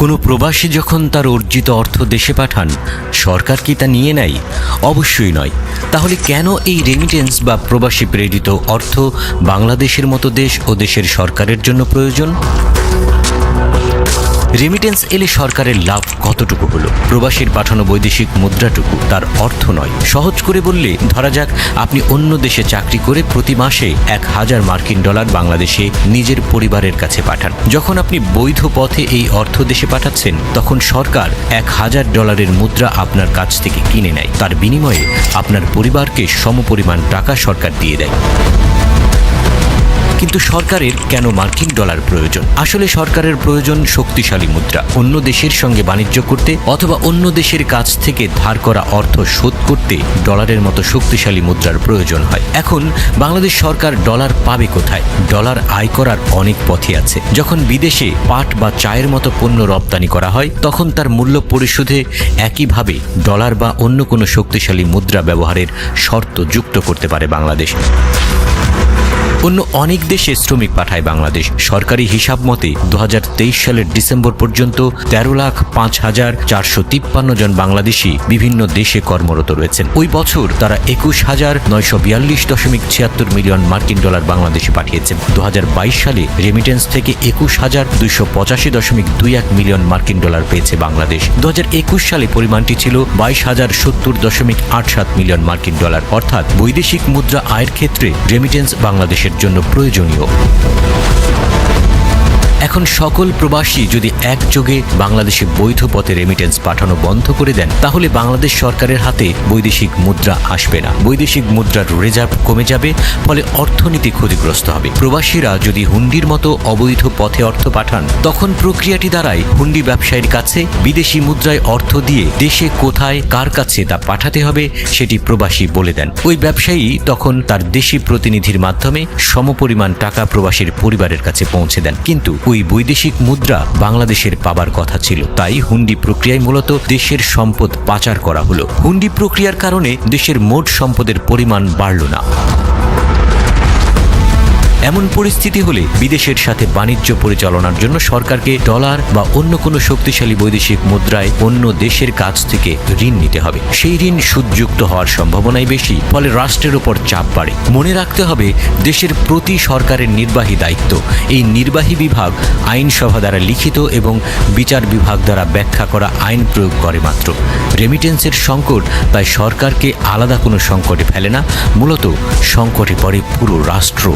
কোনো প্রবাসী যখন তার অর্জিত অর্থ দেশে পাঠান, সরকার কি তা নিয়ে নেয়? অবশ্যই নয়। তাহলে কেন এই রেমিটেন্স বা প্রবাসী প্রেরিত অর্থ বাংলাদেশের মতো দেশ ও দেশের সরকারের জন্য প্রয়োজন? রেমিটেন্স এলে সরকারের লাভ কতটুকু হলো? প্রবাসীর পাঠানো বৈদেশিক মুদ্রাটুকু তার অর্থ নয়। সহজ করে বললে, ধরা যাক আপনি অন্য দেশে চাকরি করে প্রতি মাসে 1000 মার্কিন ডলার বাংলাদেশে নিজের পরিবারের কাছে পাঠান। যখন আপনি বৈধ পথে এই অর্থ দেশে পাঠাচ্ছেন, তখন সরকার 1000 ডলারের মুদ্রা আপনার কাছ থেকে কিনে নেয়। তার বিনিময়ে আপনার পরিবারকে সমপরিমাণ টাকা সরকার দিয়ে দেয়। কিন্তু সরকারের কেন মার্কিন ডলার প্রয়োজন? আসলে সরকারের প্রয়োজন শক্তিশালী মুদ্রা। অন্য দেশের সঙ্গে বাণিজ্য করতে অথবা অন্য দেশের কাছ থেকে ধার করা অর্থ শোধ করতে ডলারের মতো শক্তিশালী মুদ্রার প্রয়োজন হয়। এখন বাংলাদেশ সরকার ডলার পাবে কোথায়? ডলার আয় করার অনেক পথই আছে। যখন বিদেশে পাট বা চায়ের মতো পণ্য রপ্তানি করা হয়, তখন তার মূল্য পরিশোধে একইভাবে ডলার বা অন্য কোনো শক্তিশালী মুদ্রা ব্যবহারের শর্ত যুক্ত করতে পারে বাংলাদেশ। অন্য অনেক দেশে শ্রমিক পাঠায় বাংলাদেশ। সরকারি হিসাব মতে 2023 সালের ডিসেম্বর পর্যন্ত 13,05,453 জন বাংলাদেশি বিভিন্ন দেশে কর্মরত রয়েছেন। ওই বছর তারা 21,942.76 মিলিয়ন মার্কিন ডলার বাংলাদেশে পাঠিয়েছেন। 2022 সালে রেমিটেন্স থেকে 21,285.21 মিলিয়ন মার্কিন ডলার পেয়েছে বাংলাদেশ। 2021 সালে পরিমাণটি ছিল 22,070.87 মিলিয়ন মার্কিন ডলার। অর্থাৎ বৈদেশিক মুদ্রা আয়ের ক্ষেত্রে রেমিটেন্স বাংলাদেশের জন্য প্রয়োজনীয়। এখন সকল প্রবাসী যদি একযোগে বাংলাদেশে বৈধ পথে রেমিটেন্স পাঠানো বন্ধ করে দেন, তাহলে বাংলাদেশ সরকারের হাতে বৈদেশিক মুদ্রা আসবে না। বৈদেশিক মুদ্রার রিজার্ভ কমে যাবে, ফলে অর্থনীতি ক্ষতিগ্রস্ত হবে। প্রবাসীরা যদি হুন্ডির মতো অবৈধ পথে অর্থ পাঠান, তখন প্রক্রিয়াটি দাঁড়ায় হুন্ডি ব্যবসায়ীর কাছে। বিদেশি মুদ্রায় অর্থ দিয়ে দেশে কোথায় কার কাছে তা পাঠাতে হবে সেটি প্রবাসী বলে দেন। ওই ব্যবসায়ী তখন তার দেশি প্রতিনিধির মাধ্যমে সমপরিমাণ টাকা প্রবাসীর পরিবারের কাছে পৌঁছে দেন। কিন্তু ওই বৈদেশিক মুদ্রা বাংলাদেশের পাবার কথা ছিল। তাই হুন্ডি প্রক্রিয়ায় মূলত দেশের সম্পদ পাচার করা হলো। হুন্ডি প্রক্রিয়ার কারণে দেশের মোট সম্পদের পরিমাণ বাড়ল না। এমন পরিস্থিতি হলে বিদেশের সাথে বাণিজ্য পরিচালনার জন্য সরকারকে ডলার বা অন্য কোনো শক্তিশালী বৈদেশিক মুদ্রায় অন্য দেশের কাছ থেকে ঋণ নিতে হবে। সেই ঋণ সুদযুক্ত হওয়ার সম্ভাবনাই বেশি, ফলে রাষ্ট্রের উপর চাপ বাড়ে। মনে রাখতে হবে, দেশের প্রতি সরকারের নির্বাহী দায়িত্ব। এই নির্বাহী বিভাগ আইনসভা দ্বারা লিখিত এবং বিচার বিভাগ দ্বারা ব্যাখ্যা করা আইন প্রয়োগ করে মাত্র। রেমিটেন্সের সংকট তাই সরকারকে আলাদা কোনো সংকটে ফেলে না, মূলত সংকটে পড়ে পুরো রাষ্ট্র।